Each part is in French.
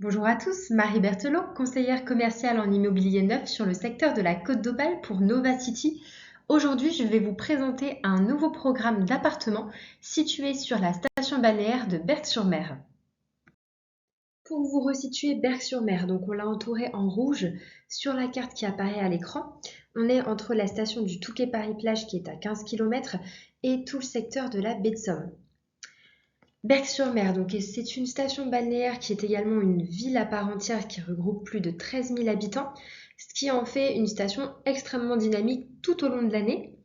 Bonjour à tous, Marie Berthelot, conseillère commerciale en immobilier neuf sur le secteur de la Côte d'Opale pour Nova City. Aujourd'hui, je vais vous présenter un nouveau programme d'appartements situé sur la station balnéaire de Berck-sur-Mer. Pour vous resituer Berck-sur-Mer, donc on l'a entouré en rouge sur la carte qui apparaît à l'écran. On est entre la station du Touquet-Paris-Plage qui est à 15 km et tout le secteur de la baie de Somme. Berck-sur-Mer, donc c'est une station balnéaire qui est également une ville à part entière qui regroupe plus de 13 000 habitants, ce qui en fait une station extrêmement dynamique tout au long de l'année.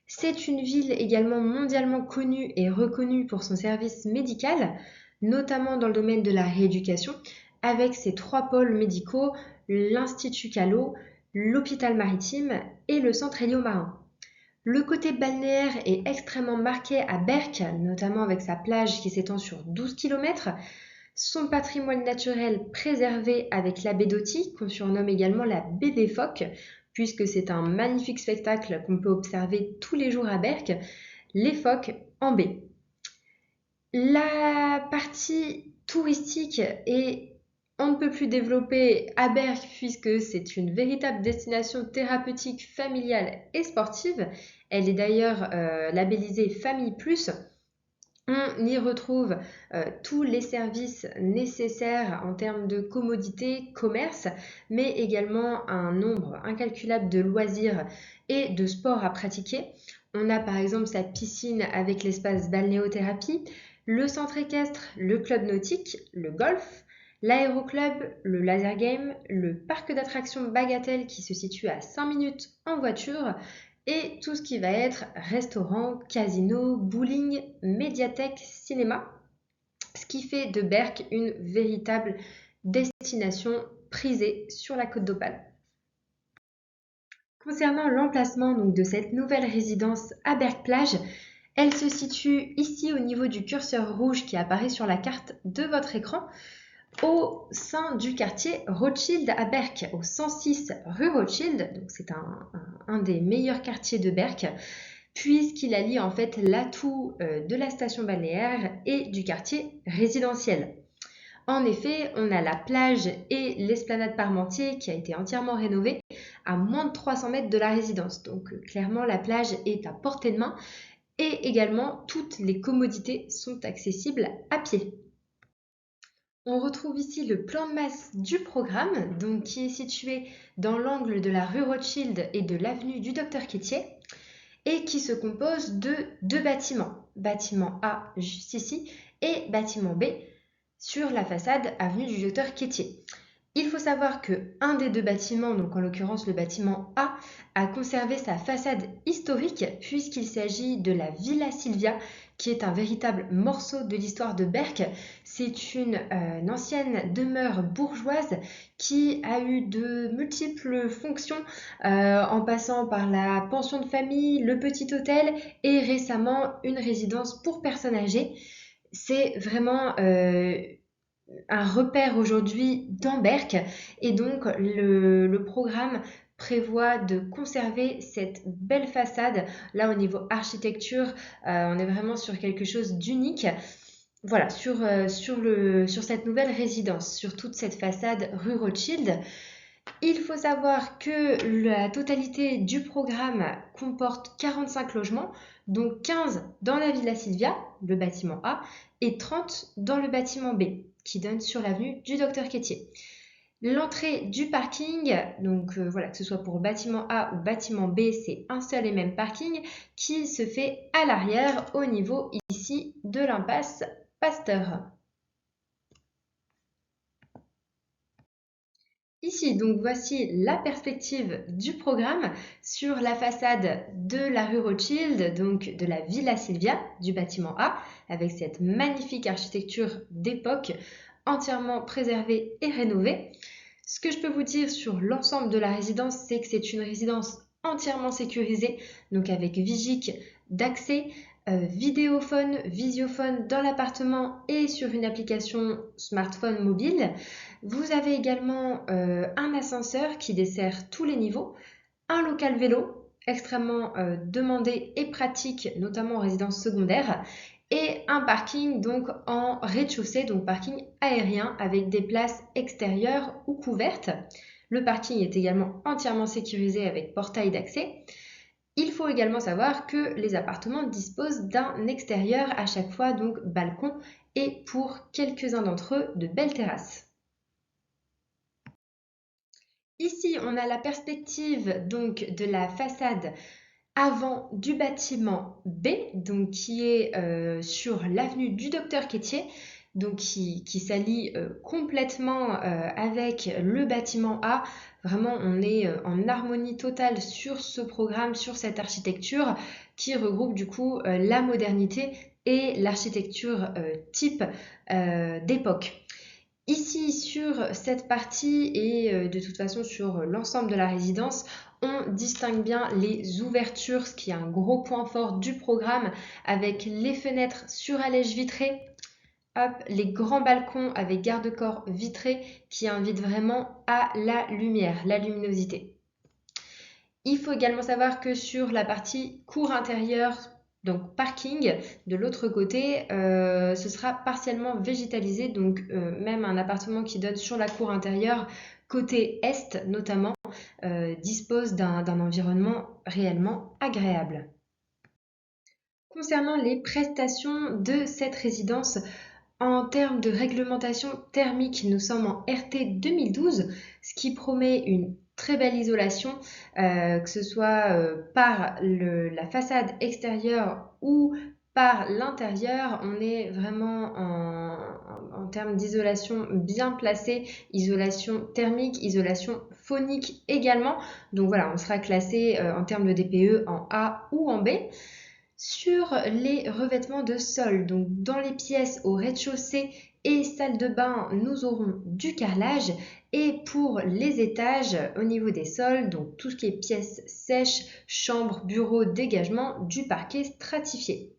C'est une ville également mondialement connue et reconnue pour son service médical, notamment dans le domaine de la rééducation, avec ses 3 pôles médicaux, l'Institut Callot, l'hôpital maritime et le centre héliomarin. Le côté balnéaire est extrêmement marqué à Berck, notamment avec sa plage qui s'étend sur 12 km, son patrimoine naturel préservé avec la baie d'Authie, qu'on surnomme également la baie des phoques, puisque c'est un magnifique spectacle qu'on peut observer tous les jours à Berck, les phoques en baie. La partie touristique est on ne peut plus développée à Berck puisque c'est une véritable destination thérapeutique, familiale et sportive. Elle est d'ailleurs labellisée Famille Plus. On y retrouve tous les services nécessaires en termes de commodité, commerce, mais également un nombre incalculable de loisirs et de sports à pratiquer. On a par exemple sa piscine avec l'espace balnéothérapie, le centre équestre, le club nautique, le golf, l'aéroclub, le laser game, le parc d'attractions Bagatelle qui se situe à 5 minutes en voiture, et tout ce qui va être restaurant, casino, bowling, médiathèque, cinéma, ce qui fait de Berck une véritable destination prisée sur la Côte d'Opale. Concernant l'emplacement donc, de cette nouvelle résidence à Berck-Plage, elle se situe ici au niveau du curseur rouge qui apparaît sur la carte de votre écran, au sein du quartier Rothschild à Berck, au 106 rue Rothschild. Donc c'est un des meilleurs quartiers de Berck, puisqu'il allie en fait l'atout de la station balnéaire et du quartier résidentiel. En effet, on a la plage et l'esplanade Parmentier qui a été entièrement rénovée à moins de 300 mètres de la résidence. Donc clairement, la plage est à portée de main et également toutes les commodités sont accessibles à pied. On retrouve ici le plan de masse du programme, donc qui est situé dans l'angle de la rue Rothschild et de l'avenue du Docteur Quétier, et qui se compose de 2 bâtiments. Bâtiment A juste ici et bâtiment B sur la façade avenue du Docteur Quétier. Il faut savoir que un des 2 bâtiments, donc en l'occurrence le bâtiment A conservé sa façade historique puisqu'il s'agit de la Villa Silvia qui est un véritable morceau de l'histoire de Berck. C'est une ancienne demeure bourgeoise qui a eu de multiples fonctions en passant par la pension de famille, le petit hôtel et récemment une résidence pour personnes âgées. C'est vraiment un repère aujourd'hui dans Berck et donc le programme prévoit de conserver cette belle façade. Là au niveau architecture, on est vraiment sur quelque chose d'unique. Voilà, sur cette nouvelle résidence, sur toute cette façade rue Rothschild. Il faut savoir que la totalité du programme comporte 45 logements, donc 15 dans la Villa Silvia, le bâtiment A, et 30 dans le bâtiment B, qui donne sur l'avenue du Docteur Quétier. L'entrée du parking, donc voilà, que ce soit pour bâtiment A ou bâtiment B, c'est un seul et même parking qui se fait à l'arrière au niveau ici de l'impasse Pasteur. Ici, donc voici la perspective du programme sur la façade de la rue Rothschild, donc de la Villa Silvia du bâtiment A, avec cette magnifique architecture d'époque entièrement préservée et rénovée. Ce que je peux vous dire sur l'ensemble de la résidence, c'est que c'est une résidence entièrement sécurisée, donc avec vigique d'accès, vidéophone, visiophone dans l'appartement et sur une application smartphone mobile. Vous avez également un ascenseur qui dessert tous les niveaux, un local vélo extrêmement demandé et pratique, notamment en résidence secondaire, et un parking donc en rez-de-chaussée, donc parking aérien avec des places extérieures ou couvertes. Le parking est également entièrement sécurisé avec portail d'accès. Il faut également savoir que les appartements disposent d'un extérieur à chaque fois, donc balcon, et pour quelques-uns d'entre eux, de belles terrasses. Ici, on a la perspective donc de la façade avant du bâtiment B, donc qui est sur l'avenue du Docteur Quétier, donc qui s'allie complètement avec le bâtiment A. Vraiment, on est en harmonie totale sur ce programme, sur cette architecture qui regroupe du coup la modernité et l'architecture type d'époque. Ici, sur cette partie et de toute façon sur l'ensemble de la résidence, on distingue bien les ouvertures, ce qui est un gros point fort du programme, avec les fenêtres sur allège vitrée, hop, les grands balcons avec garde-corps vitrés qui invitent vraiment à la lumière, la luminosité. Il faut également savoir que sur la partie cour intérieure, donc parking, de l'autre côté, ce sera partiellement végétalisé, donc même un appartement qui donne sur la cour intérieure, côté est notamment, dispose d'un environnement réellement agréable. Concernant les prestations de cette résidence, en termes de réglementation thermique, nous sommes en RT 2012, ce qui promet une très belle isolation, que ce soit par la façade extérieure ou par l'intérieur. On est vraiment en termes d'isolation bien placé, isolation thermique, isolation phonique également. Donc voilà, on sera classé en termes de DPE en A ou en B. Sur les revêtements de sol, donc dans les pièces au rez-de-chaussée et salle de bain, nous aurons du carrelage. Et pour les étages, au niveau des sols, donc tout ce qui est pièces sèches, chambres, bureaux, dégagement, du parquet stratifié.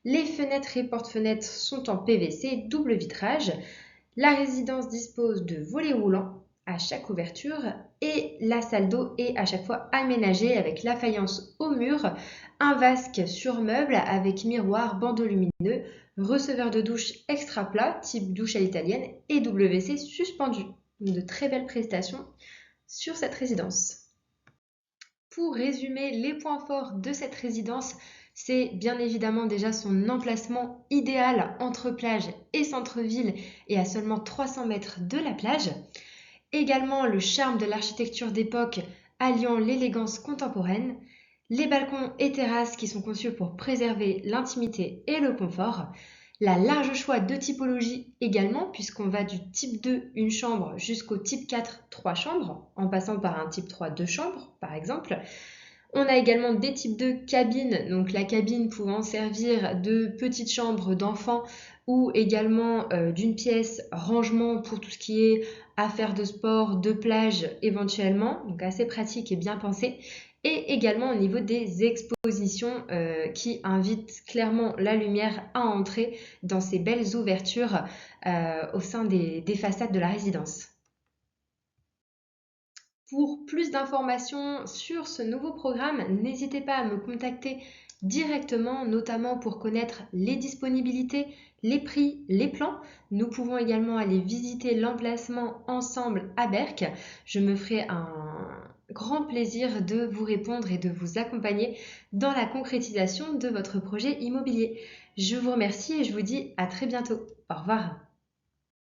Les fenêtres et porte-fenêtres sont en PVC double vitrage. La résidence dispose de volets roulants à chaque ouverture et la salle d'eau est à chaque fois aménagée avec la faïence au mur, un vasque sur meuble avec miroir, bandeau lumineux, receveur de douche extra plat type douche à l'italienne et WC suspendu. De très belles prestations sur cette résidence. Pour résumer les points forts de cette résidence, c'est bien évidemment déjà son emplacement idéal entre plage et centre-ville et à seulement 300 mètres de la plage. Également le charme de l'architecture d'époque alliant l'élégance contemporaine, les balcons et terrasses qui sont conçus pour préserver l'intimité et le confort, la large choix de typologie également puisqu'on va du type 2 une chambre jusqu'au type 4 3 chambres en passant par un type 3 2 chambres par exemple. On a également des types de cabines, donc la cabine pouvant servir de petite chambre d'enfant ou également d'une pièce rangement pour tout ce qui est affaires de sport, de plage éventuellement, donc assez pratique et bien pensé. Et également au niveau des expositions qui invitent clairement la lumière à entrer dans ces belles ouvertures au sein des façades de la résidence. Pour plus d'informations sur ce nouveau programme, n'hésitez pas à me contacter directement, notamment pour connaître les disponibilités, les prix, les plans. Nous pouvons également aller visiter l'emplacement ensemble à Berck. Je me ferai un grand plaisir de vous répondre et de vous accompagner dans la concrétisation de votre projet immobilier. Je vous remercie et je vous dis à très bientôt. Au revoir.